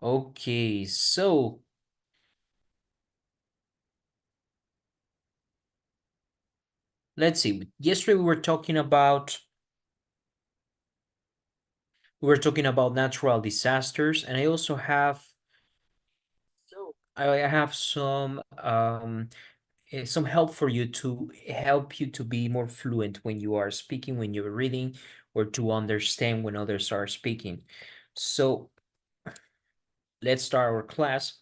Okay, so let's see. Yesterday we were talking about natural disasters, and I also have I have some help for you to help you to be more fluent when you are speaking, when you're reading, or to understand when others are speaking. So let's start our class.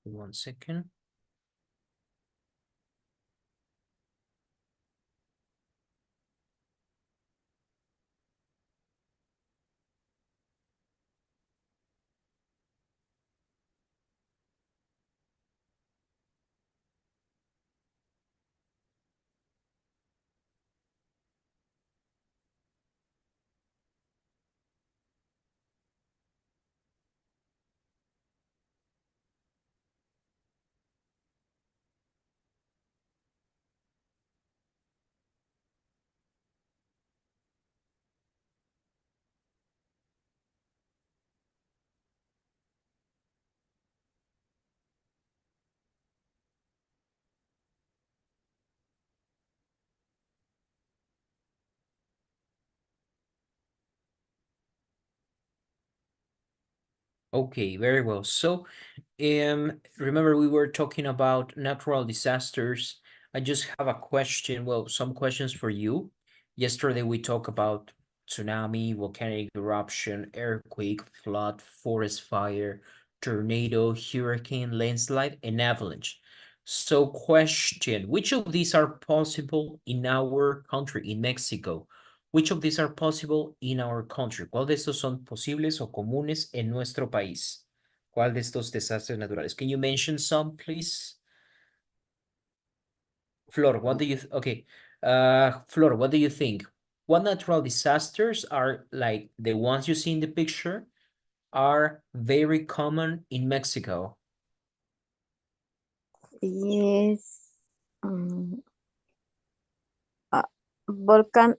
One second. Okay, very well. So, remember we were talking about natural disasters. I just have a question, well, some questions for you. Yesterday we talked about tsunami, volcanic eruption, earthquake, flood, forest fire, tornado, hurricane, landslide, and avalanche. So, question, which of these are possible in our country, in Mexico? Which of these are possible in our country? ¿Cuál de estos son posibles o comunes en nuestro país? ¿Cuál de estos desastres naturales? Can you mention some, please? Flor, what do you okay? Flor, what do you think? What natural disasters are like the ones you see in the picture are very common in Mexico? Yes. um, uh, Volcan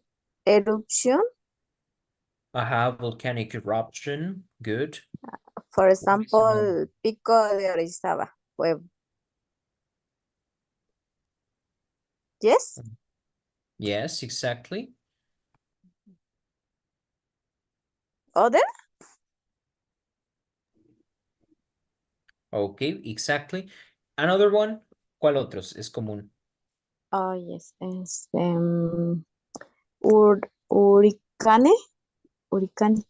eruption, Volcanic eruption, good. for Maximum. example, Pico de Orizaba. Well, yes. Yes, exactly. Other? Okay, exactly. Another one, ¿cuál otros es común? Oh, yes. Ur Hurricane. Hurricane.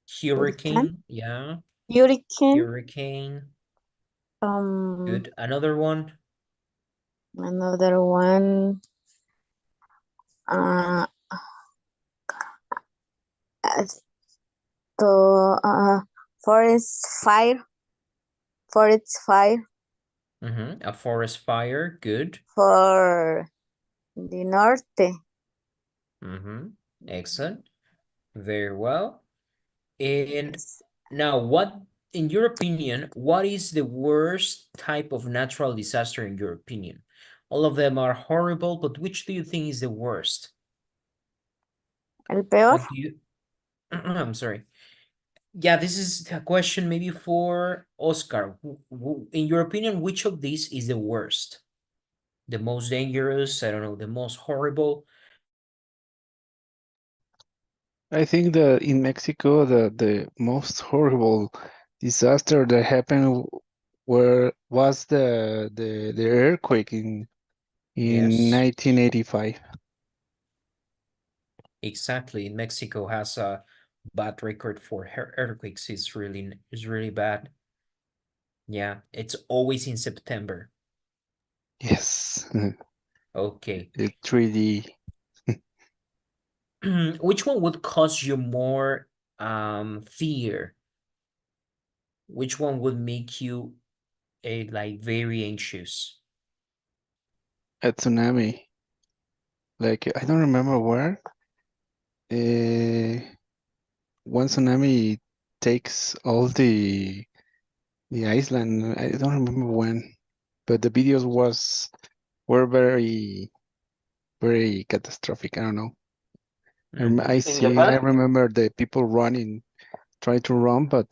Hurricane. Hurricane, yeah. Hurricane. Hurricane, Um, good. Another one, Another one. Uh, to forest fire. Forest fire a forest fire, good. for the norte. Excellent, very well. And Yes. now, what, in your opinion, what is the worst type of natural disaster in your opinion? All of them are horrible, but which do you think is the worst? El peor. What do you, I'm sorry. Yeah, this is a question maybe for Oscar. In your opinion, which of these is the worst? The most dangerous, I don't know, the most horrible? I think that in Mexico, the most horrible disaster that happened where was the earthquake in Yes, 1985. exactly. Mexico has a bad record for earthquakes. It's really bad. Yeah, it's always in September. Yes, Okay. the 3D. Which one would cause you more fear? Which one would make you like very anxious? a tsunami. Like I don't remember where. One tsunami takes all the island. I don't remember when, but the videos were very catastrophic. I don't know. I Mhm. see. I remember the people running, trying to run, but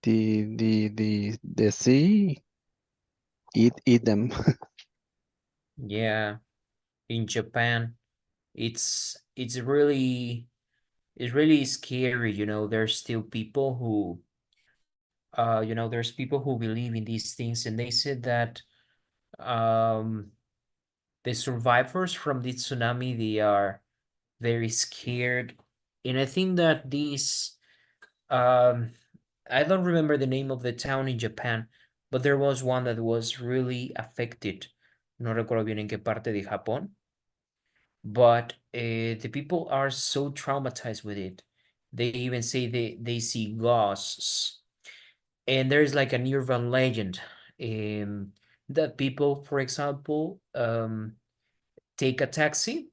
the sea eat them. Yeah, in Japan, it's really it's really scary, you know. There's still people who there's people who believe in these things, and they said that um the survivors from the tsunami, they are very scared. And I think that these um I don't remember the name of the town in Japan, but there was one that was really affected. No recuerdo bien en qué parte de Japón, but the people are so traumatized with it. They even say they see ghosts. And there's like an urban legend um, that people, for example, take a taxi.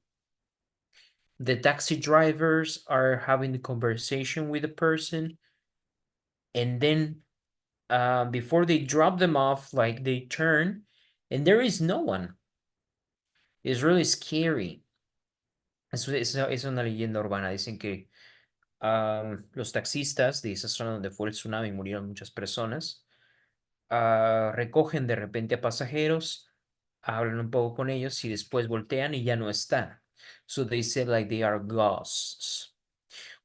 The taxi drivers are having the conversation with the person, and then before they drop them off, like they turn, and there is no one. It's really scary. Es una leyenda urbana. Dicen que los taxistas de esa zona donde fue el tsunami murieron muchas personas, recogen de repente a pasajeros, hablan un poco con ellos y después voltean y ya no están. So they said like they are ghosts.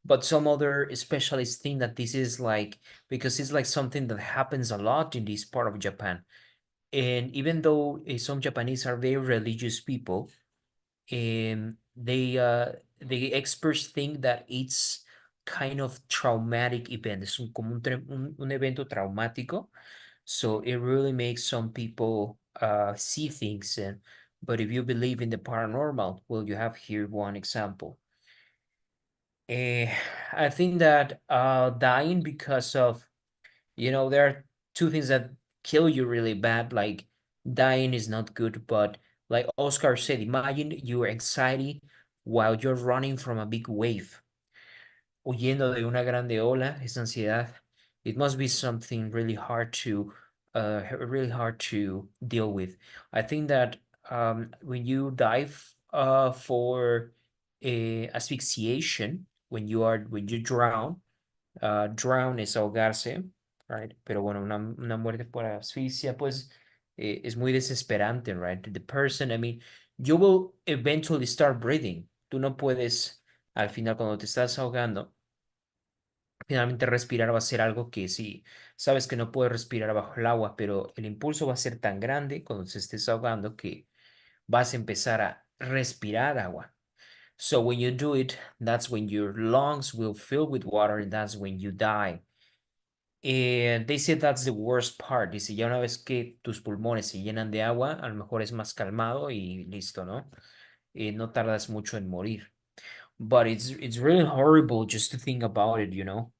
But some other specialists think that this is like because it's like something that happens a lot in this part of Japan. And even though some Japanese are very religious people, the experts think that it's kind of traumatic event. Es como un evento traumático. So it really makes some people see things. But if you believe in the paranormal, well, you have here one example. Eh, I think that dying because of, there are two things that kill you really bad. Like dying is not good, but like Oscar said, imagine your anxiety while you're running from a big wave, huyendo de una grande ola, esa ansiedad. It must be something really hard to deal with. I think that when you dive for asphyxiation, when you drown, drown es ahogarse, right? Pero bueno, una muerte por asfixia, pues es muy desesperante, right? The person, I mean, you will eventually start breathing. Tú no puedes, al final, cuando te estás ahogando, finalmente respirar va a ser algo que sí, sabes que no puedes respirar bajo el agua, pero el impulso va a ser tan grande cuando se estés ahogando que vas a empezar a respirar agua. So when you do it, that's when your lungs will fill with water and that's when you die. And they say that's the worst part. Dice, ya una vez que tus pulmones se llenan de agua, a lo mejor es más calmado y listo, ¿no? No tardas mucho en morir. But it's really horrible just to think about it, you know.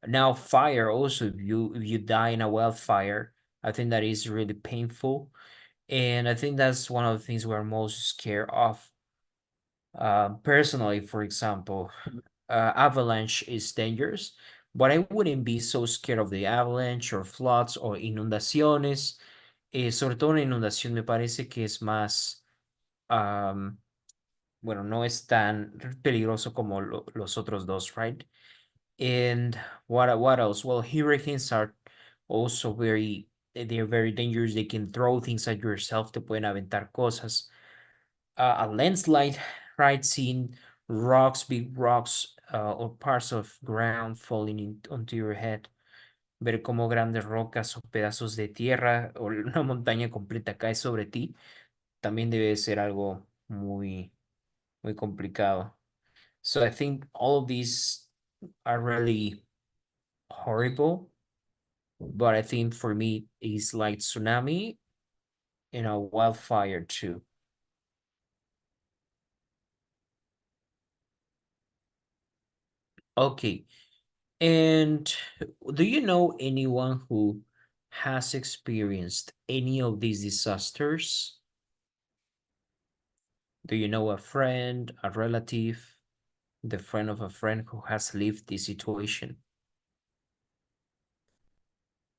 Now fire also, if you die in a wildfire, I think that is really painful. And I think that's one of the things we're most scared of. Personally, for example, avalanche is dangerous, but I wouldn't be so scared of the avalanche or floods or inundaciones. Sobre todo una inundación me parece que es más, um, bueno, no es tan peligroso como los otros dos, right? And what else? Well, hurricanes are also they're very dangerous. They can throw things at yourself, te pueden aventar cosas. A landslide, right? Seeing rocks, big rocks, or parts of ground falling onto your head. Ver cómo grandes rocas o pedazos de tierra o una montaña completa cae sobre ti, también debe ser algo muy complicado. So I think all of these are really horrible, but I think for me it's like tsunami and a wildfire too. Okay. And do you know anyone who has experienced any of these disasters? Do you know a friend, a relative, the friend of a friend who has lived this situation?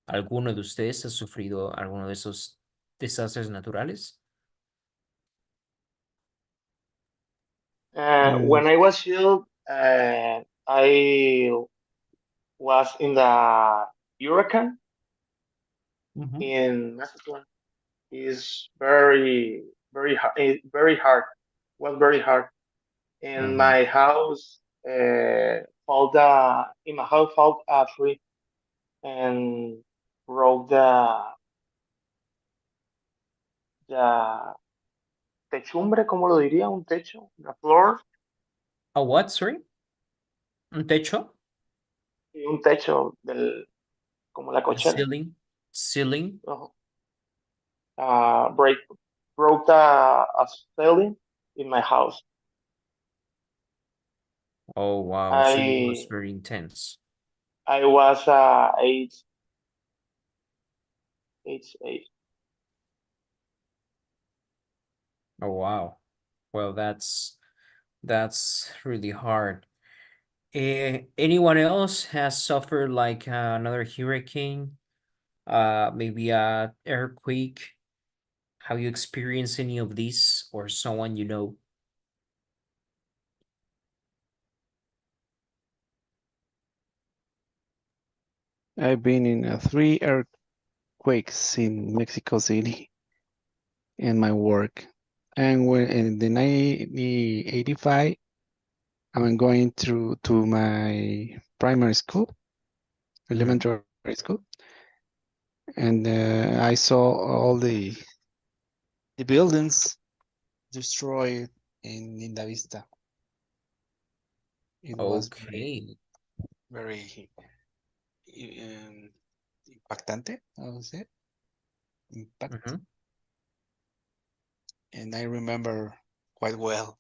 ¿Alguno de ustedes ha sufrido alguno de esos desastres naturales? Mm, When I was child, I was in the hurricane in Mexico. It's very hard. Was very hard. And Mhm. my house in my house fall a tree and broke the techumbre, ¿cómo lo diría? Un techo, the floor, A what, sorry? Un techo? y un techo como la A cochera. ceiling? Ceiling? Uh, break broke a ceiling in my house. Oh, wow. So it was I very intense. I was eight. Oh, wow. Well, that's really hard. Anyone else has suffered like another hurricane, maybe a earthquake? Have you experienced any of these or someone you know? I've been in 3 earthquakes in Mexico City in my work. And when in the 1985, I'm going through to my primary school, elementary school, and I saw all the buildings destroyed in Linda Vista. It was Okay. very impactante, I would say, impact. Mhm. And I remember quite well.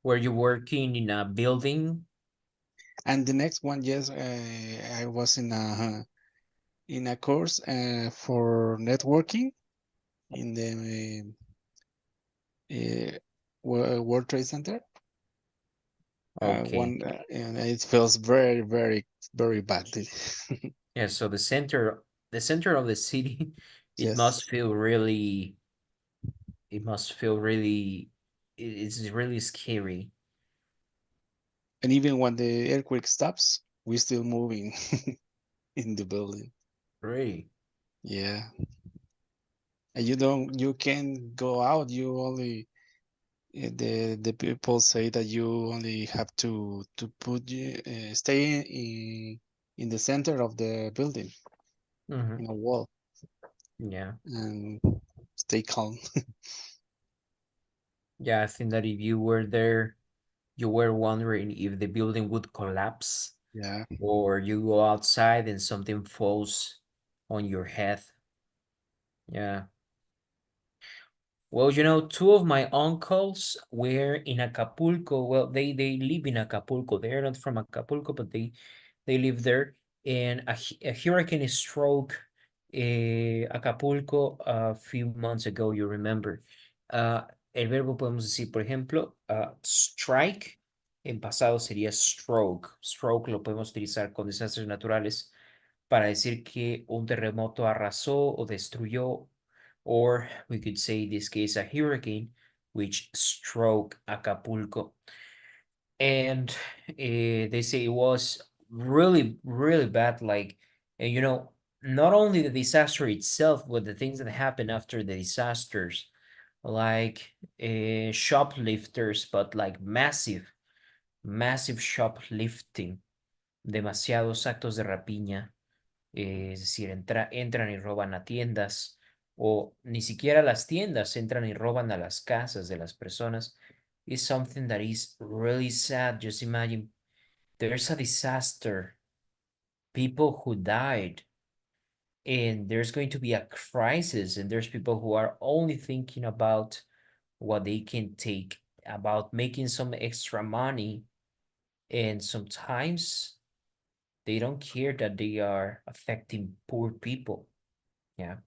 Were you working in a building? And the next one, yes, I was in a course for networking in the World Trade Center. Okay. And it feels very, very, very badly. Yeah, so the center of the city, it Yes. must feel really, it must feel really, it's really scary. And even when the earthquake stops, we're still moving in the building. Really? Yeah. And you can't go out. You only, the people say that you only have to stay in the center of the building Mhm. in a wall Yeah. and stay calm. Yeah, I think that if you were there, you were wondering if the building would collapse Yeah. or you go outside and something falls on your head. Yeah. Well, two of my uncles were in Acapulco. Well, they live in Acapulco. They're not from Acapulco, but they live there. And a hurricane struck Acapulco a few months ago, you remember. Uh, el verbo podemos decir, por ejemplo, strike, en pasado sería stroke. Stroke lo podemos utilizar con desastres naturales para decir que un terremoto arrasó o destruyó, or we could say in this case a hurricane which struck Acapulco. And they say it was really, really bad. Like, not only the disaster itself, but the things that happened after the disasters, like shoplifters, but like massive, massive shoplifting, demasiados actos de rapiña. Es decir, entran y roban a tiendas o ni siquiera las tiendas entran y roban a las casas de las personas. Is something that is really sad. Just imagine there's a disaster, people who died, and there's going to be a crisis, and there's people who are only thinking about what they can take, about making some extra money, and sometimes they don't care that they are affecting poor people. Yeah.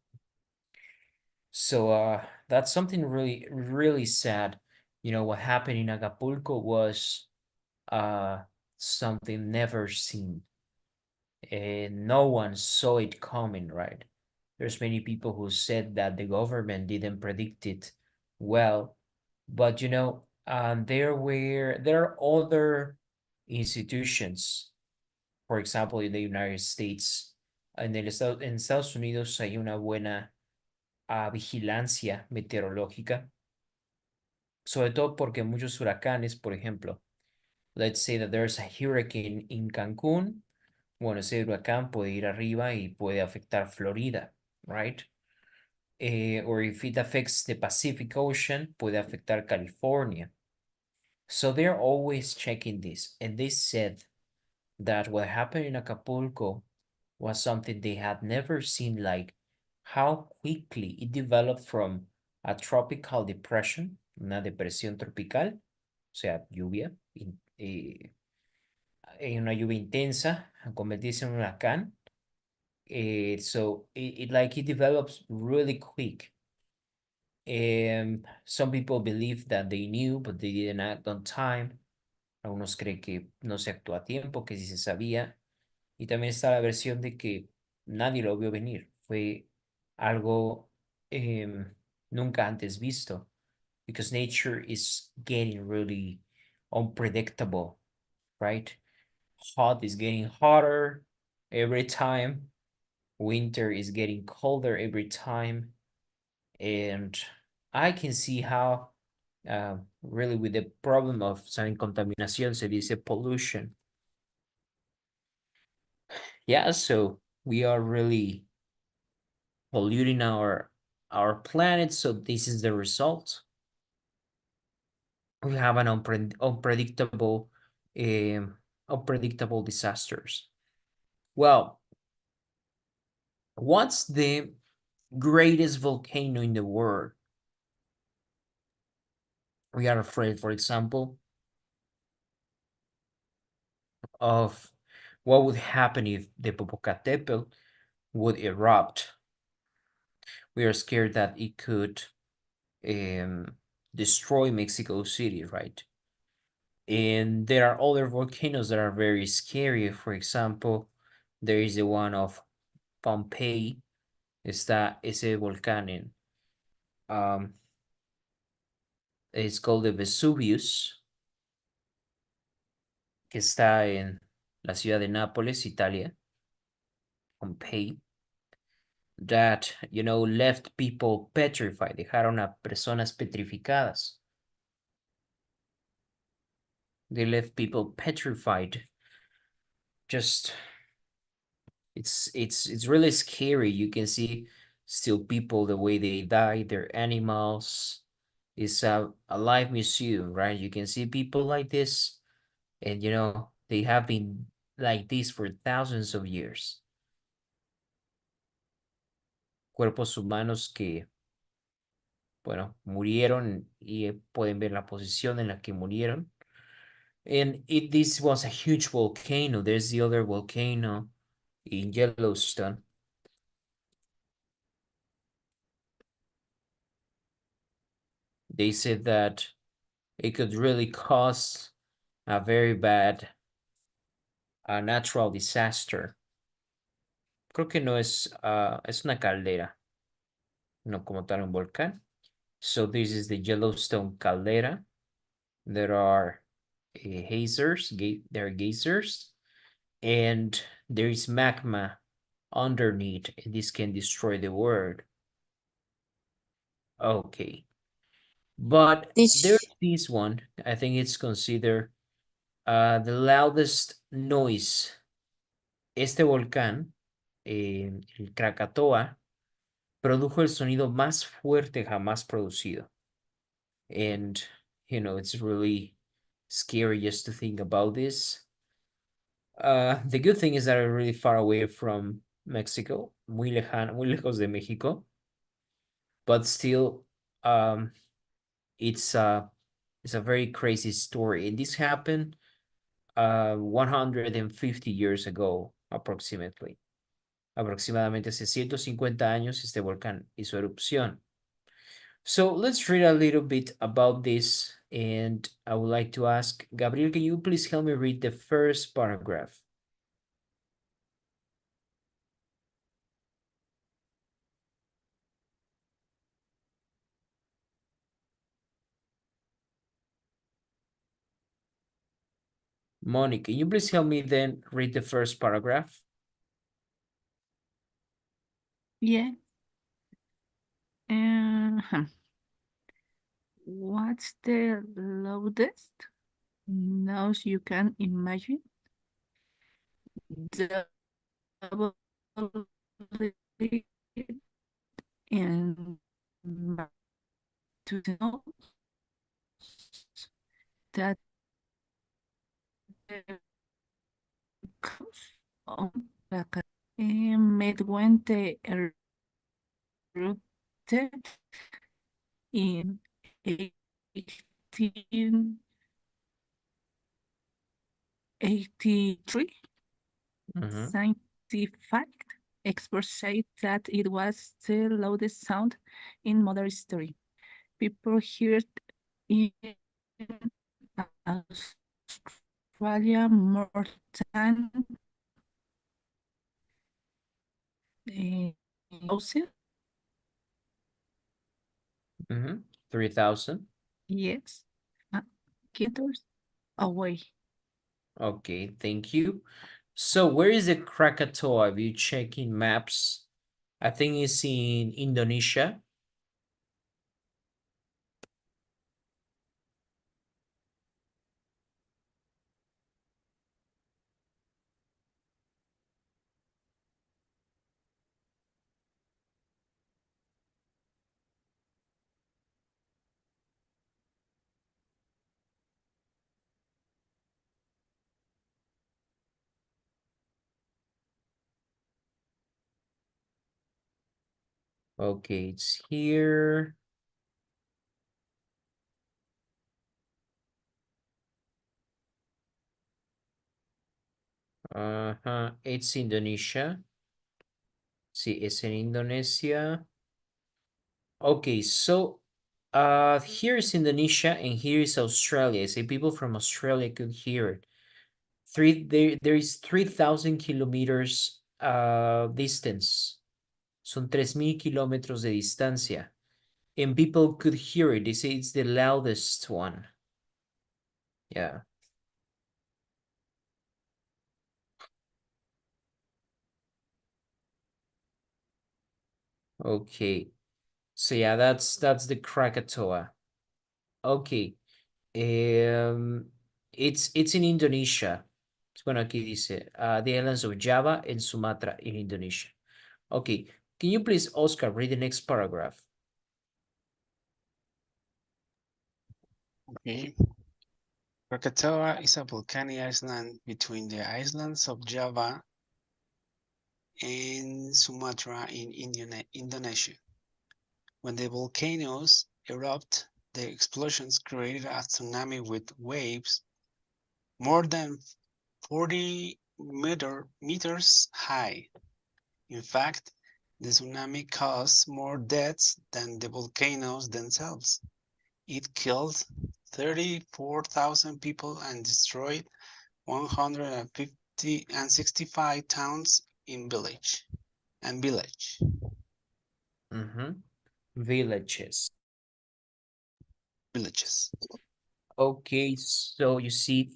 So that's something really, really sad. You know, what happened in Acapulco was something never seen. And no one saw it coming, right? There's many people who said that the government didn't predict it well, but you know, there are other institutions. For example, in the United States, en Estados Unidos hay una buena vigilancia meteorológica, sobre todo porque muchos huracanes, por ejemplo, let's say that there's a hurricane in Cancún. Bueno, ese huracán puede ir arriba y puede afectar Florida, right? Or if it affects the Pacific Ocean, puede afectar California. So they're always checking this. And they said that what happened in Acapulco was something they had never seen, like how quickly it developed from a tropical depression, una depresión tropical, o sea, lluvia, una lluvia intensa, a convertirse en un huracán. So it develops really quick. Some people believe that they knew, but they didn't act on time. Algunos creen que no se actuó a tiempo, que sí se sabía. Y también está la versión de que nadie lo vio venir. Fue algo nunca antes visto. Because nature is getting really unpredictable, right? Hot is getting hotter every time. Winter is getting colder every time. And I can see how really with the problem of some contaminación, se dice pollution. Yeah, so we are really polluting our planet, so this is the result. We have an unpredictable disasters. Well, what's the greatest volcano in the world? We are afraid, for example, of what would happen if the Popocatépetl would erupt. We are scared that it could destroy Mexico City, right? And there are other volcanoes that are very scary. For example, there is the one of Pompeii. Está ese volcán en, it's called the Vesuvius, que está en la ciudad de Nápoles, Italia, Pompeii, that, you know, left people petrified. Dejaron a personas petrificadas. They left people petrified. Just, it's really scary. You can see still people, the way they die, their animals. It's a live museum, right? You can see people like this, and you know, they have been like this for thousands of years. Cuerpos humanos que, bueno, murieron y pueden ver la posición en la que murieron. And this was a huge volcano. There's the other volcano in Yellowstone. They said that it could really cause a very bad natural disaster. Creo que no es, es una caldera, no como tal un volcán. So this is the Yellowstone caldera. There are geysers, there are geysers, and there is magma underneath, and this can destroy the world. Okay. But there's this one, I think it's considered the loudest noise. Este volcán, el Krakatoa, produjo el sonido más fuerte jamás producido. And, you know, it's really scary just to think about this. The good thing is that we're really far away from Mexico, muy lejos de México. But still, it's a very crazy story. And this happened 150 years ago, approximately. Aproximadamente hace 150 años este volcán hizo erupción. So let's read a little bit about this. And I would like to ask, Gabriel, can you please help me read the first paragraph? Monica, can you please help me then read the first paragraph? Yeah. Uh-huh. What's the loudest noise you can imagine? Double and to know that the coast on Medwente erupted in 1883. Mhm. Scientific experts say that it was the loudest sound in modern history. People heard in Australia more than 1,000 3,000. yes, kilometers away. Okay, thank you. So where is the Krakatoa? If you check in maps, I think it's in Indonesia. Okay, it's here. It's Indonesia. Sí, it's in Indonesia. Okay, so here is Indonesia and here is Australia. Say people from Australia could hear it. There is 3,000 kilometers distance. Son 3,000 kilómetros de distancia. And people could hear it. They say it's the loudest one. Yeah. Okay. So yeah, that's the Krakatoa. Okay. Um, it's in Indonesia. Bueno, aquí dice, the islands of Java and Sumatra in Indonesia. Okay. Can you please, Oscar, read the next paragraph? Okay. Krakatoa is a volcanic island between the islands of Java and Sumatra in Indonesia. When the volcanoes erupt, the explosions created a tsunami with waves more than 40 meters high. In fact, the tsunami caused more deaths than the volcanoes themselves. It killed 34,000 people and destroyed 150 and 65 towns in village. Villages. Villages. Okay, so you see,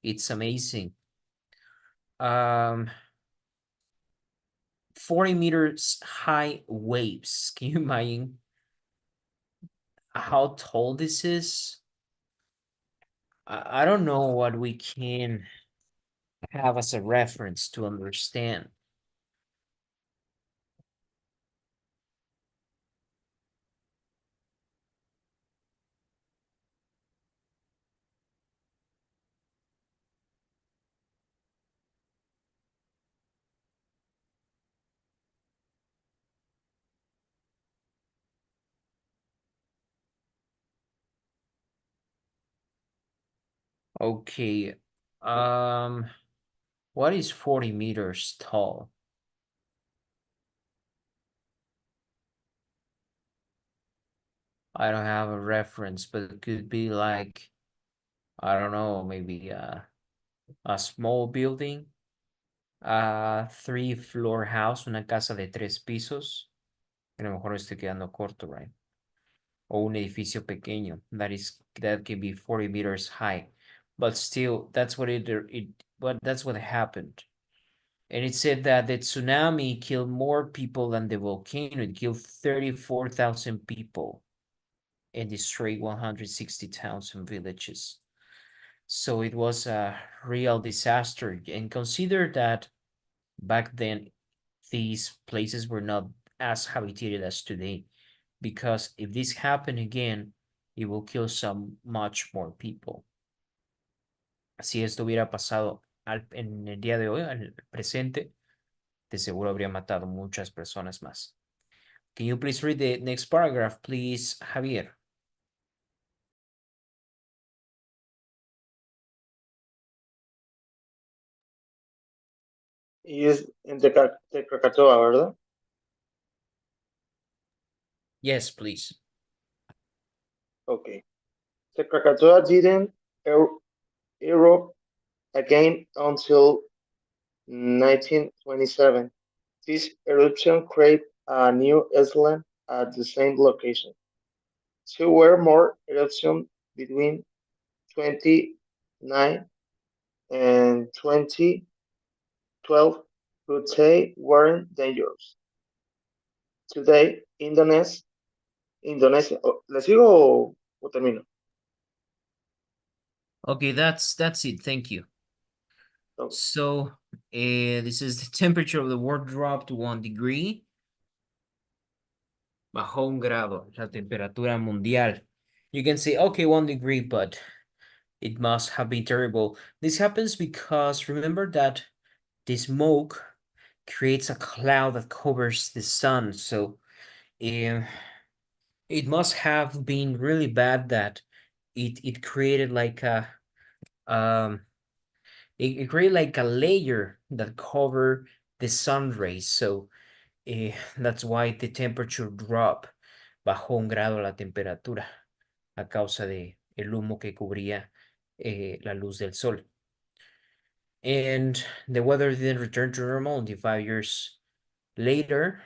it's amazing. 40 meters high waves. Can you imagine how tall this is? I don't know what we can have as a reference to understand. Okay. What is 40 meters tall? – I don't have a reference, but it could be like, I don't know, maybe a small building, a 3-floor house, una casa de 3 pisos. A lo mejor estoy quedando corto, right? O un edificio pequeño that can be 40 meters high, but still, that's what that's what happened. And it said that the tsunami killed more people than the volcano. It killed 34,000 people and destroyed 160 towns and villages. So it was a real disaster. And consider that back then, these places were not as habitated as today. Because if this happened again, it will kill some much more people. Si esto hubiera pasado en el día de hoy, en el presente, de seguro habría matado muchas personas más. Can you please read the next paragraph, please, Javier? Y es en Krakatoa, ¿verdad? Yes, please. Okay. The Krakatoa didn't erupt again until 1927. This eruption created a new island at the same location. Two were more eruptions between 29 and 2012, but they weren't dangerous. Today, Indonesia, ¿le sigo o termino? Okay, that's it. Thank you. Okay. So, this is the temperature of the world dropped 1 degree. Bajó 1 grado la temperatura mundial. You can say, okay, 1 degree, but it must have been terrible. This happens because remember that the smoke creates a cloud that covers the sun. So it must have been really bad that it created like a it created like a layer that covered the sun rays. So that's why the temperature dropped. Bajó 1 grado la temperatura a causa de el humo que cubría la luz del sol. And the weather didn't return to normal until 5 years later.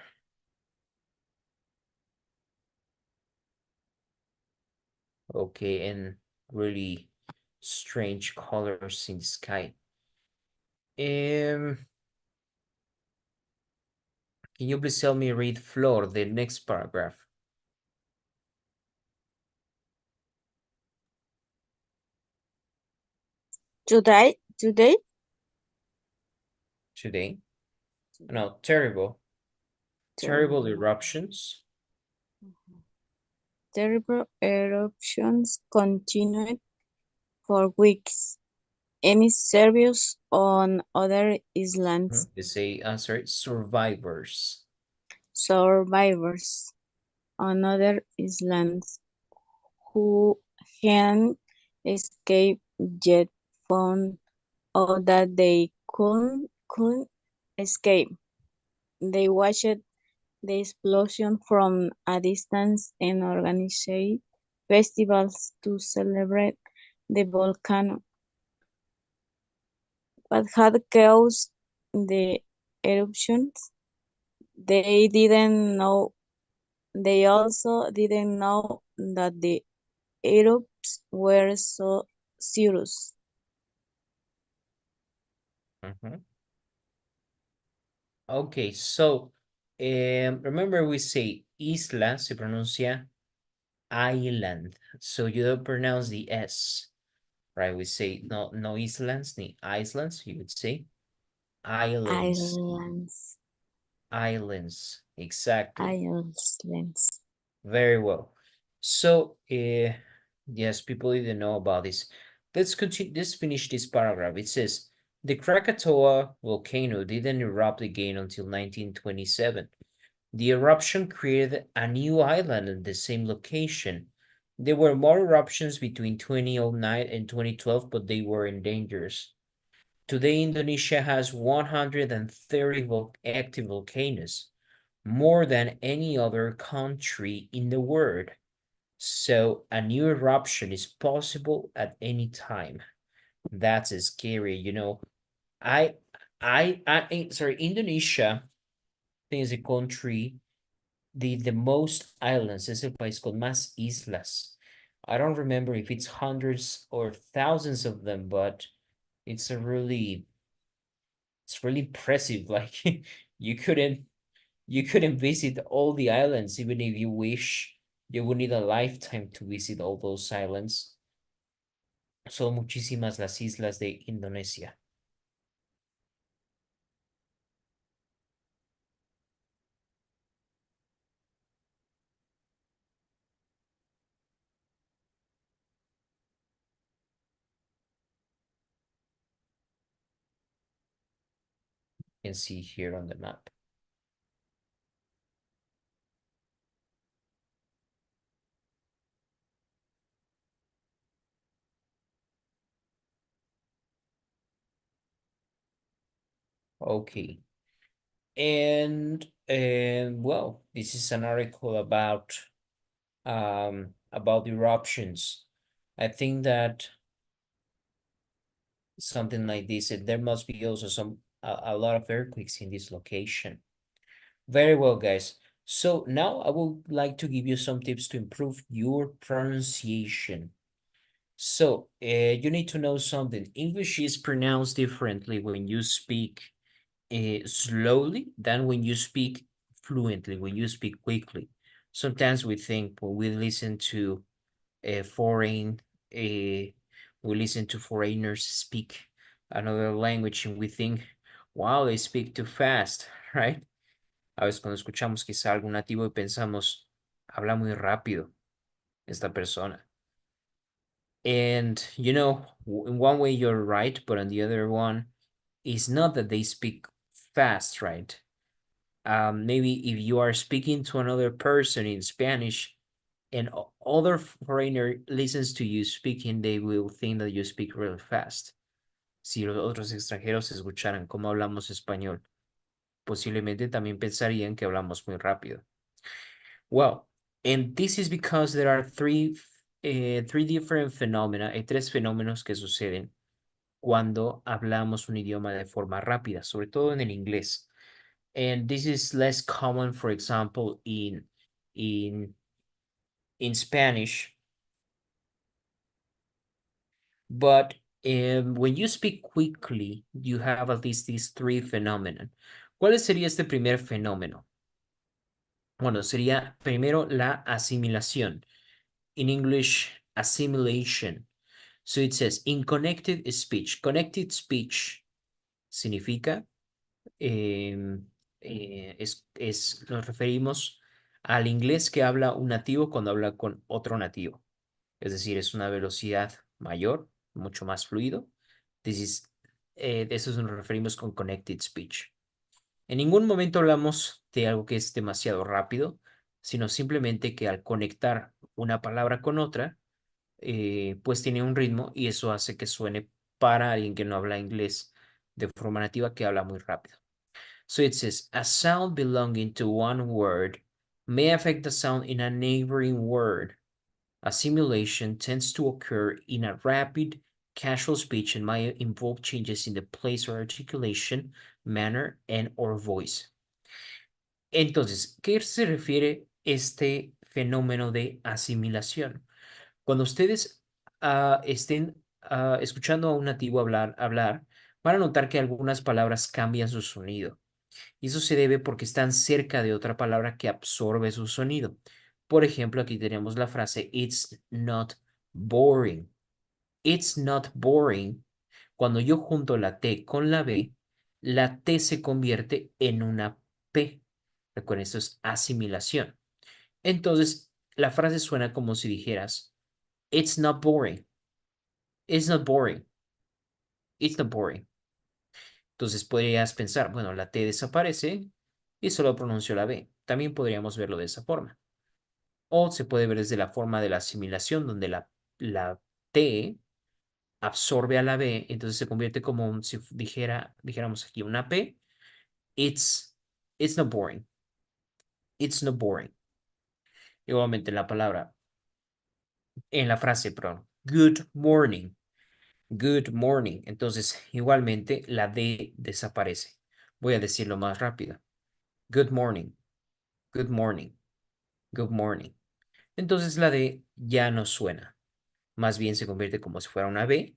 Okay, and really strange colors in the sky. Can you please help me read, Flor, the next paragraph? Today? No, terrible eruptions. Terrible eruptions continued for weeks. Any survivors on other islands? They say, sorry, survivors. Survivors on other islands who hadn't escaped yet found out that they couldn't escape. They watched the explosion from a distance and organized festivals to celebrate the volcano. What had caused the eruptions? They didn't know. They also didn't know that the eruptions were so serious. Okay, so remember we say isla se pronuncia island, so you don't pronounce the S, right? We say no islands, ni islands, you would say islands. Islands, exactly. Islands. Very well. So, yes, people didn't know about this. Let's continue. Let's finish this paragraph. It says, the Krakatoa volcano didn't erupt again until 1927. The eruption created a new island at the same location. There were more eruptions between 2009 and 2012, but they were dangerous. Today, Indonesia has 130 active volcanoes, more than any other country in the world. So a new eruption is possible at any time. That's scary, you know. Sorry, Indonesia, I think is a country, the most islands, es el país con más islas. I don't remember if it's hundreds or thousands of them, but it's it's really impressive. Like you couldn't visit all the islands even if you wish. You would need a lifetime to visit all those islands. Son muchísimas las islas de Indonesia. You can see here on the map. Okay. And well, this is an article about eruptions. I think that something like this, there must be also a lot of earthquakes in this location. Very well, guys. So now I would like to give you some tips to improve your pronunciation. So you need to know something. English is pronounced differently when you speak slowly than when you speak fluently, when you speak quickly. Sometimes we think when we listen to a foreign, we listen to foreigners speak another language and we think, wow, they speak too fast, right? A veces cuando escuchamos quizá algún nativo y pensamos, habla muy rápido esta persona. And you know, in one way you're right, but on the other one, it's not that they speak fast, right? Maybe if you are speaking to another person in Spanish and other foreigner listens to you speaking, they will think that you speak really fast. Si los otros extranjeros escucharan cómo hablamos español, posiblemente también pensarían que hablamos muy rápido. Well, and this is because there are three different phenomena, hay tres fenómenos que suceden cuando hablamos un idioma de forma rápida, sobre todo en el inglés. And this is less common, for example, in Spanish. But when you speak quickly, you have at least these three phenomena. ¿Cuál sería este primer fenómeno? Bueno, sería primero la asimilación. In English, assimilation. So it says in connected speech. Connected speech significa, nos referimos al inglés que habla un nativo cuando habla con otro nativo. Es decir, es una velocidad mayor, mucho más fluido. De eso nos referimos con connected speech. En ningún momento hablamos de algo que es demasiado rápido, sino simplemente que al conectar una palabra con otra, pues tiene un ritmo y eso hace que suene para alguien que no habla inglés de forma nativa, que habla muy rápido. So it says, a sound belonging to one word may affect the sound in a neighboring word. Assimilation tends to occur in a rapid, casual speech and might involve changes in the place or articulation, manner, and or voice. Entonces, ¿qué se refiere este fenómeno de asimilación? Cuando ustedes estén escuchando a un nativo hablar, van a notar que algunas palabras cambian su sonido. Y eso se debe porque están cerca de otra palabra que absorbe su sonido. Por ejemplo, aquí tenemos la frase It's not boring. It's not boring. Cuando yo junto la T con la B, la T se convierte en una P. Recuerden, esto es asimilación. Entonces, la frase suena como si dijeras It's not boring. It's not boring. It's not boring. Entonces podrías pensar, bueno, la T desaparece y solo pronuncio la B. También podríamos verlo de esa forma. O se puede ver desde la forma de la asimilación, donde la T absorbe a la B, entonces se convierte como si dijéramos aquí una P. It's not boring. It's not boring. Igualmente la palabra en la frase, perdón. Good morning. Good morning. Entonces, igualmente, la D desaparece. Voy a decirlo más rápido. Good morning. Good morning. Good morning. Entonces, la D ya no suena. Más bien se convierte como si fuera una B.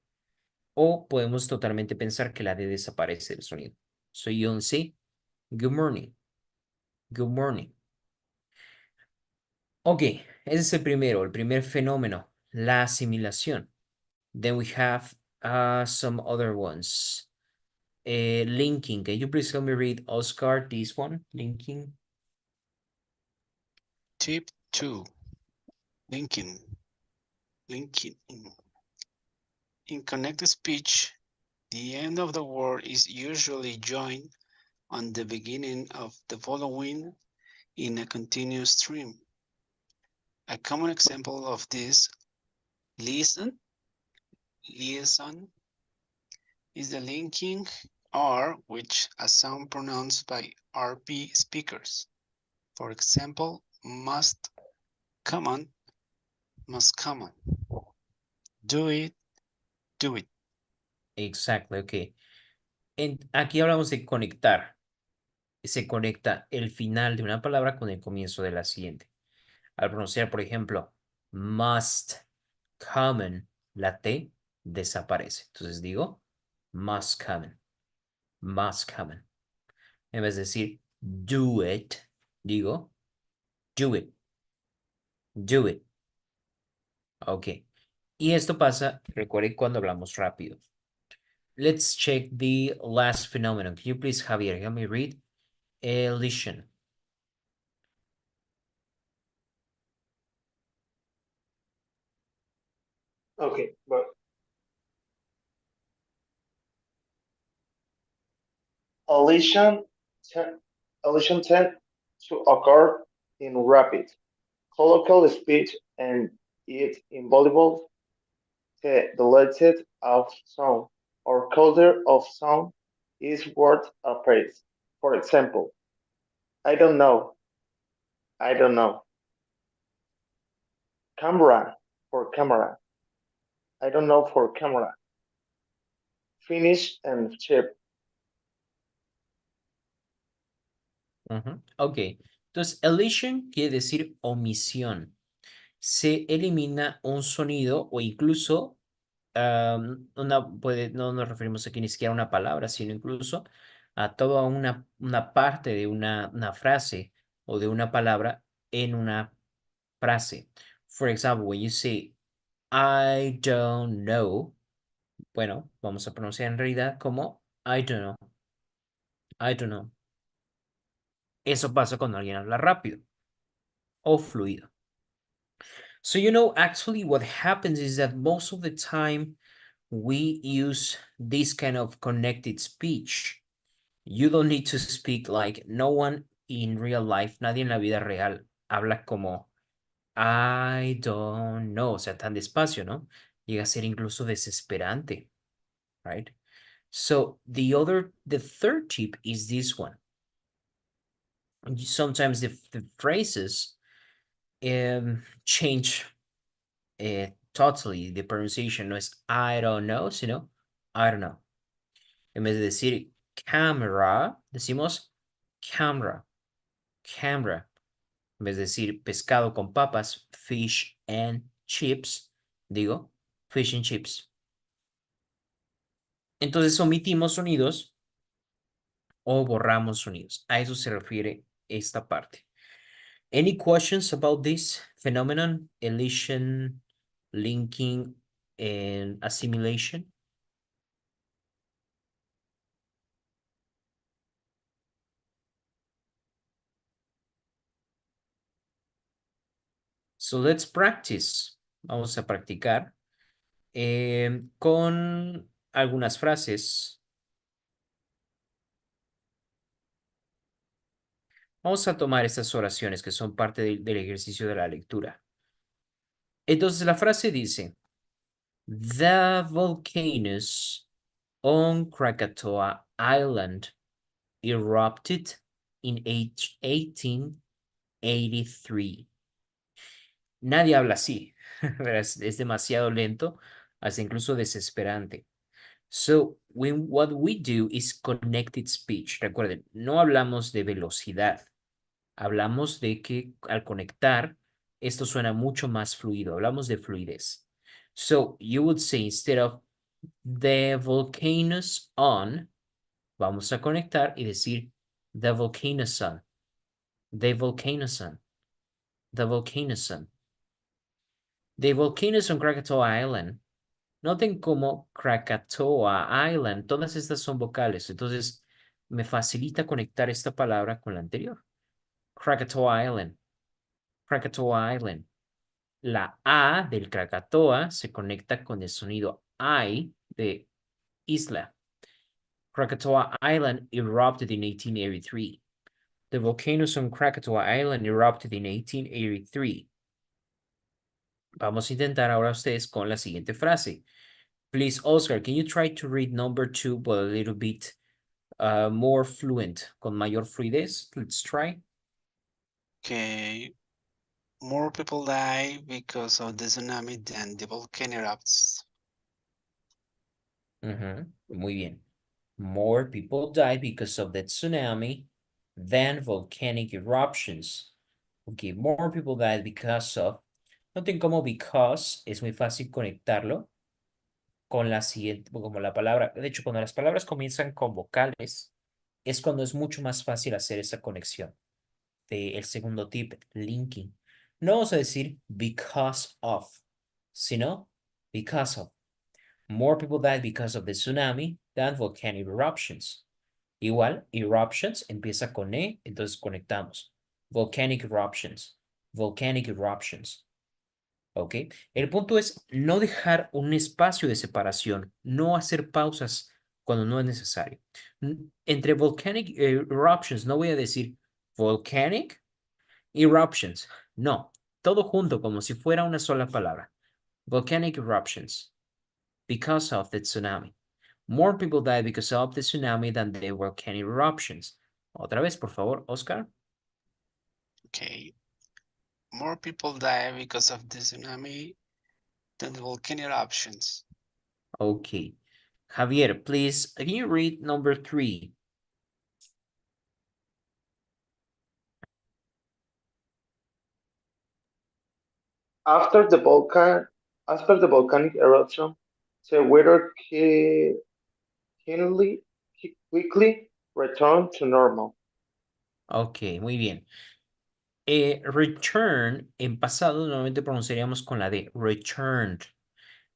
O podemos totalmente pensar que la D desaparece del sonido. So you'll say, good morning. Good morning. Ok, ese es el primer fenómeno, la asimilación. Then we have some other ones. Linking. Can you please help me read, Oscar, this one? Linking. Tip 2. Linking. Linking. In connected speech, the end of the word is usually joined on the beginning of the following in a continuous stream. A common example of this liaison is the linking R, which a sound pronounced by RP speakers. For example, must common. Do it, do it. Exactly, ok. Aquí hablamos de conectar. Se conecta el final de una palabra con el comienzo de la siguiente. Al pronunciar, por ejemplo, must, common, la T desaparece. Entonces digo, must common, must common. En vez de decir, do it, digo, do it, do it. Ok. Y esto pasa, recuerden cuando hablamos rápido. Let's check the last phenomenon. Can you please, Javier, help me read? Elision. Okay, but elision, te- elision tend to occur in rapid, colloquial speech and it involves the deleted of sound or color of sound is word appraised. For example, I don't know, I don't know. Camera for camera, I don't know for camera. Finish and chip. Ok. Entonces, elision quiere decir omisión. Se elimina un sonido o incluso no nos referimos aquí ni siquiera a una palabra, sino incluso a toda una parte de una frase o de una palabra en una frase. For example, when you say, I don't know, bueno, vamos a pronunciar en realidad como I don't know. I don't know. Eso pasa cuando alguien habla rápido o fluido. So, actually what happens is that most of the time we use this kind of connected speech. You don't need to speak like no one in real life, nadie en la vida real habla como I don't know, o sea, tan despacio, ¿no? Llega a ser incluso desesperante, right? So the third tip is this one. Sometimes the phrases change totally. The pronunciation no es I don't know, sino I don't know. En vez de decir camera, decimos camera, camera. En vez de decir pescado con papas, fish and chips, digo fish and chips. Entonces omitimos sonidos o borramos sonidos. A eso se refiere esta parte. Any questions about this phenomenon, elision, linking, and assimilation? So let's practice. Vamos a practicar con algunas frases. Vamos a tomar estas oraciones que son parte del ejercicio de la lectura. Entonces la frase dice, The volcanoes on Krakatoa Island erupted in 1883. Nadie habla así. Verás, es demasiado lento, hasta incluso desesperante. So, what we do is connected speech. Recuerden, no hablamos de velocidad. Hablamos de que al conectar, esto suena mucho más fluido. Hablamos de fluidez. So, you would say instead of the volcanoes on, vamos a conectar y decir the volcanoes on. The volcanoes on. The volcanoes on. The volcanoes on Krakatoa Island. Noten cómo Krakatoa Island, todas estas son vocales, entonces me facilita conectar esta palabra con la anterior. Krakatoa Island, Krakatoa Island. La A del Krakatoa se conecta con el sonido I de isla. Krakatoa Island erupted in 1883. The volcanoes on Krakatoa Island erupted in 1883. Vamos a intentar ahora ustedes con la siguiente frase. Please, Oscar, can you try to read number 2 but a little bit more fluent, con mayor fluidez? Let's try. Okay. More people die because of the tsunami than the volcano erupts. Muy bien. More people died because of the tsunami than volcanic eruptions. Okay, more people died because of. Noten cómo because es muy fácil conectarlo con la siguiente, como la palabra. De hecho, cuando las palabras comienzan con vocales, es cuando es mucho más fácil hacer esa conexión. El segundo tip, linking. No vamos a decir because of, sino because of. More people died because of the tsunami than volcanic eruptions. Igual, eruptions empieza con E, entonces conectamos. Volcanic eruptions. Volcanic eruptions. ¿Ok? El punto es no dejar un espacio de separación, no hacer pausas cuando no es necesario. Entre volcanic eruptions, no voy a decir volcanic eruptions. No, todo junto como si fuera una sola palabra. Volcanic eruptions. Because of the tsunami. More people died because of the tsunami than the volcanic eruptions. Otra vez, por favor, Oscar. Okay. More people die because of the tsunami than the volcano eruptions. Okay. Javier, please, can you read number 3? After the volcanic eruption, the weather quickly returned to normal. Ok, muy bien. Return, en pasado normalmente pronunciaríamos con la D, returned.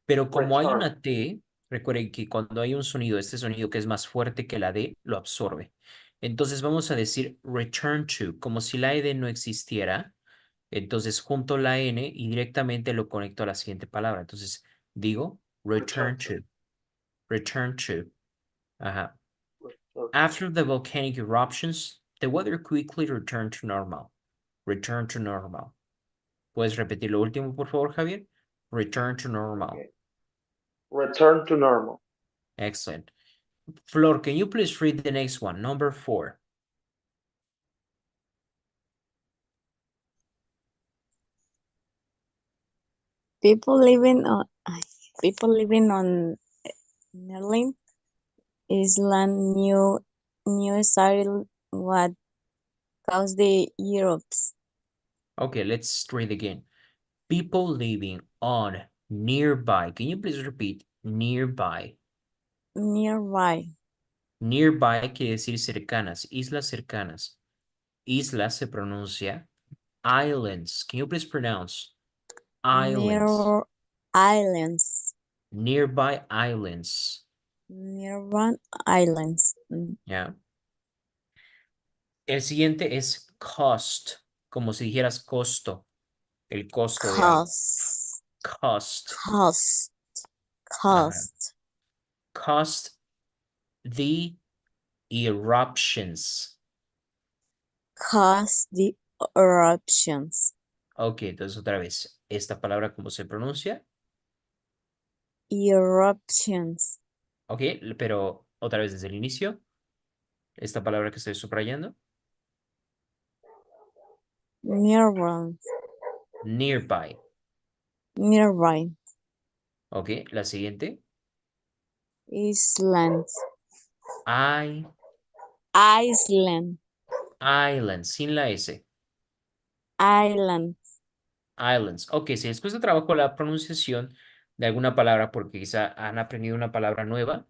Pero como hay Return. una T, recuerden que cuando hay un sonido, este sonido que es más fuerte que la D, lo absorbe. Entonces vamos a decir return to, como si la ED no existiera. Entonces junto la N y directamente lo conecto a la siguiente palabra. Entonces digo return to, return to. Ajá. Return. After the volcanic eruptions, the weather quickly returned to normal. Return to normal. ¿Puedes repetir lo último, por favor, Javier? Return to normal. Okay. Return to normal. Excellent. Flor, can you please read the next one, number 4? People living on Merlin Island New Israel what caused the Europe's Okay, let's read again. People living on nearby. Can you please repeat nearby? nearby Nearby quiere decir cercanas, islas cercanas. Islas se pronuncia islands. Can you please pronounce islands? near islands Nearby islands. nearby islands Yeah. El siguiente es cost, como si dijeras costo, el costo de algo. cost Cost. cost Ajá. cost Cost the eruptions. cause the eruptions. Ok, entonces otra vez. ¿Esta palabra cómo se pronuncia? Eruptions. Ok, pero otra vez desde el inicio. Esta palabra que estoy subrayando. Nearby. Nearby. Nearby. Ok, la siguiente. Islands. I, Iceland. island, sin la S. Island. Islands. Ok, si después de trabajo la pronunciación de alguna palabra porque quizá han aprendido una palabra nueva,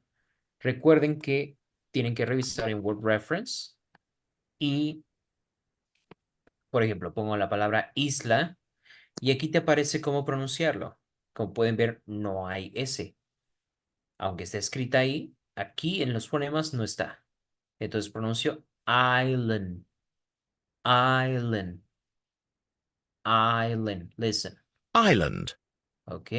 recuerden que tienen que revisar en Word Reference y, por ejemplo, pongo la palabra isla y aquí te aparece cómo pronunciarlo. Como pueden ver, no hay S. Aunque está escrita ahí, aquí en los fonemas no está. Entonces pronuncio island, island, island. Listen, Island. ¿ok?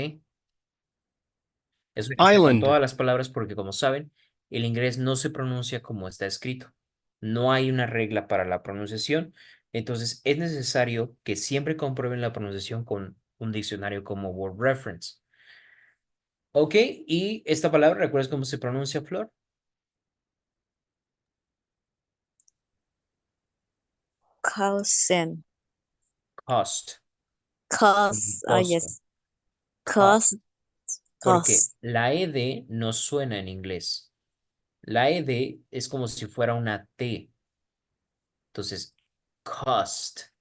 Eso hay que hacer con Island. todas las palabras porque, como saben, el inglés no se pronuncia como está escrito. No hay una regla para la pronunciación. Entonces, es necesario que siempre comprueben la pronunciación con un diccionario como Word Reference. Ok, y esta palabra, ¿recuerdas cómo se pronuncia, Flor? Cousin. Cost. Cause. Oh, Costo. yes. Cost. Cause. Porque Cause. la ED no suena en inglés. La ED es como si fuera una T. Entonces, cost. Y la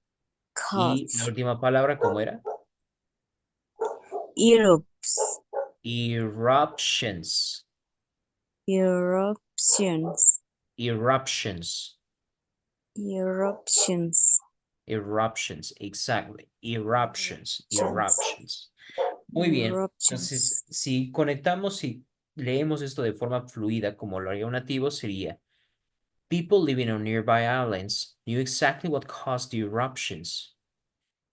Cause. última palabra, ¿cómo era? Europes. Eruptions. Eruptions. Eruptions. Eruptions. Eruptions. Exactly. Eruptions. Eruptions. Muy bien. Entonces, Eruptions. si conectamos y leemos esto de forma fluida, como lo haría un nativo, sería: People living on nearby islands knew exactly what caused the eruptions.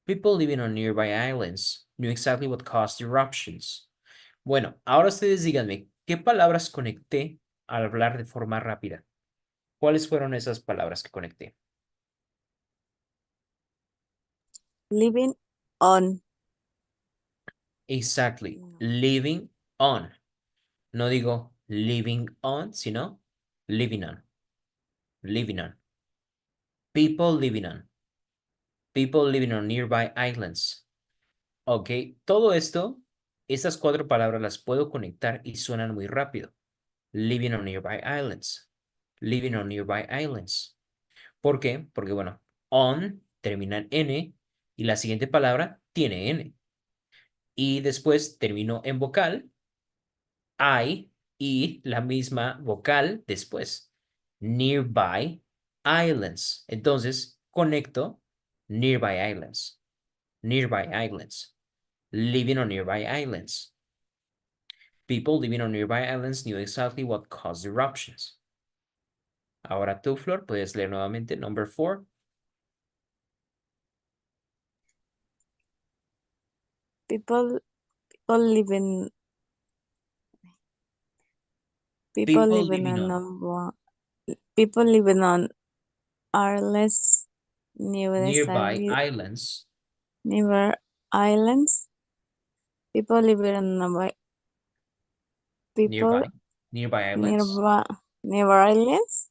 People living on nearby islands knew exactly what caused the eruptions. Bueno, ahora ustedes díganme, ¿qué palabras conecté al hablar de forma rápida? ¿Cuáles fueron esas palabras que conecté? Living on. Exactly. No. Living on. No digo living on, sino living on. Living on. People living on. People living on nearby islands. Ok, todo esto, estas 4 palabras las puedo conectar y suenan muy rápido. Living on nearby islands. Living on nearby islands. ¿Por qué? Porque, bueno, on termina en N y la siguiente palabra tiene N. Y después termino en vocal, I, y la misma vocal después. Nearby islands. Entonces, conecto nearby islands. Nearby islands. Living on nearby islands. People living on nearby islands knew exactly what caused eruptions. Ahora tú, Flor, puedes leer nuevamente number 4. People living. People People living living on. on People living on islands near nearby islands. near islands. People living on people Nearby islands. nearby islands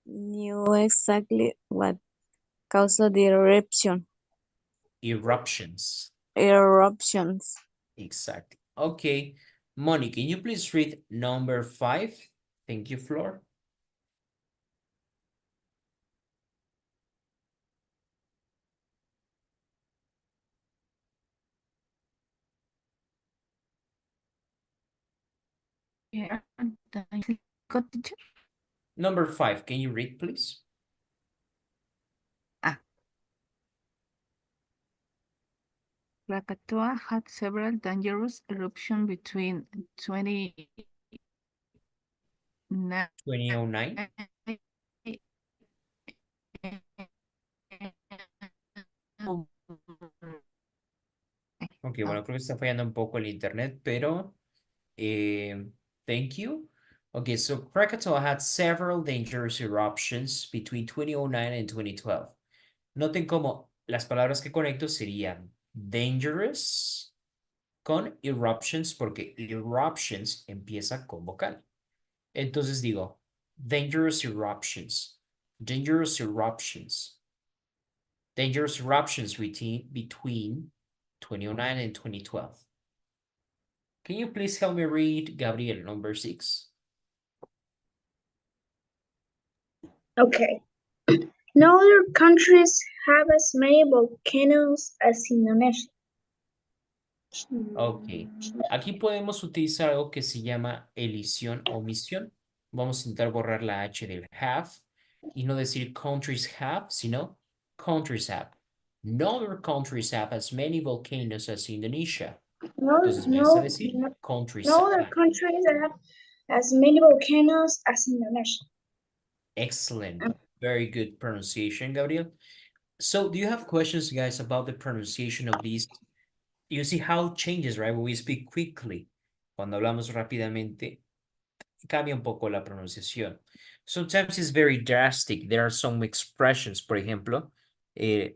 knew exactly what caused the Eruptions. eruptions. Exactly. Okay. Moni, can you please read number 5? Thank you, Flor. Yeah, got teacher. Number 5, can you read, please? Krakatoa had several dangerous eruptions between 2009. Ok, bueno, creo que está fallando un poco el internet, pero thank you. Okay, so Krakatoa had several dangerous eruptions between 2009 and 2012. Noten cómo las palabras que conecto serían dangerous con eruptions, porque eruptions empieza con vocal. Entonces digo, dangerous eruptions, dangerous eruptions, dangerous eruptions between 2009 and 2012. Can you please help me read Gabriel, number 6? Okay. No other countries have as many volcanoes as Indonesia. Ok. Aquí podemos utilizar algo que se llama elisión o omisión. Vamos a intentar borrar la H del have y no decir countries have, sino countries have. No other countries have as many volcanoes as Indonesia. Entonces vas a decir countries no other have. countries have as many volcanoes as Indonesia. Excellent. Very good pronunciation, Gabriel. So do you have questions, guys, about the pronunciation of these? You see how it changes, right? When we speak quickly. Cuando hablamos rápidamente, cambia un poco la pronunciación. Sometimes it's very drastic. There are some expressions, por ejemplo,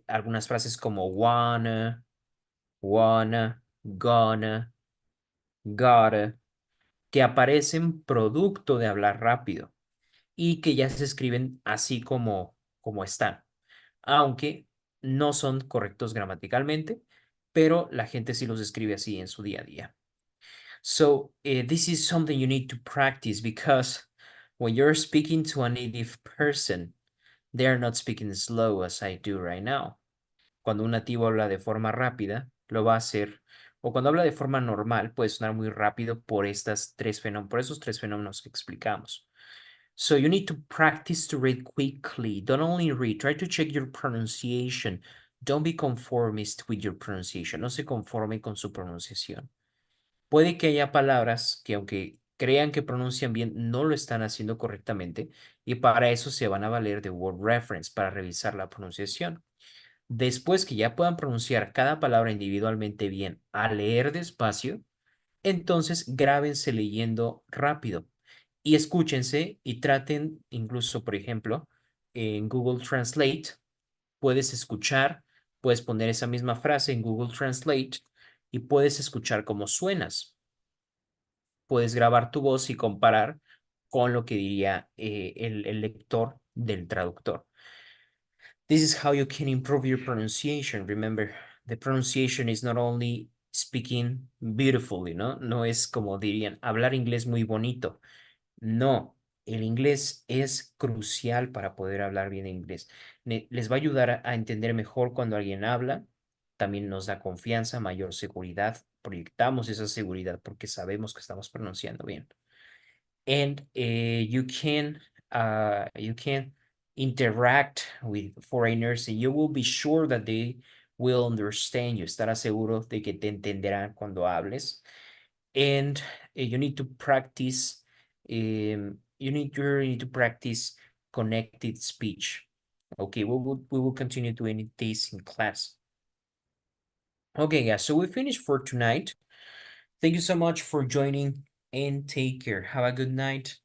algunas frases como wanna, gonna, gotta, que aparecen producto de hablar rápido y que ya se escriben así como están, aunque no son correctos gramaticalmente, pero la gente sí los escribe así en su día a día. So this is something you need to practice because when you're speaking to a native person, they're not speaking slow as I do right now. Cuando un nativo habla de forma rápida, lo va a hacer, o cuando habla de forma normal, puede sonar muy rápido por esos tres fenómenos que explicamos. So you need to practice to read quickly. Don't only read, try to check your pronunciation. Don't be conformist with your pronunciation. No se conforme con su pronunciación. Puede que haya palabras que aunque crean que pronuncian bien, no lo están haciendo correctamente y para eso se van a valer de Word Reference para revisar la pronunciación. Después que ya puedan pronunciar cada palabra individualmente bien al leer despacio, entonces grábense leyendo rápido y escúchense y traten, incluso, por ejemplo, en Google Translate, puedes escuchar, puedes poner esa misma frase en Google Translate y puedes escuchar cómo suenas. Puedes grabar tu voz y comparar con lo que diría el lector del traductor. This is how you can improve your pronunciation. Remember, the pronunciation is not only speaking beautifully, ¿no? No es como dirían, hablar inglés muy bonito. No, el inglés es crucial para poder hablar bien inglés. Les va a ayudar a entender mejor cuando alguien habla. También nos da confianza, mayor seguridad. Proyectamos esa seguridad porque sabemos que estamos pronunciando bien. And you can interact with foreigners and you will be sure that they will understand you. Estarás seguro de que te entenderán cuando hables. And you need to practice, you need to practice connected speech. Okay, we will continue doing this in class. Okay, guys, so we finished for tonight. Thank you so much for joining and take care. Have a good night.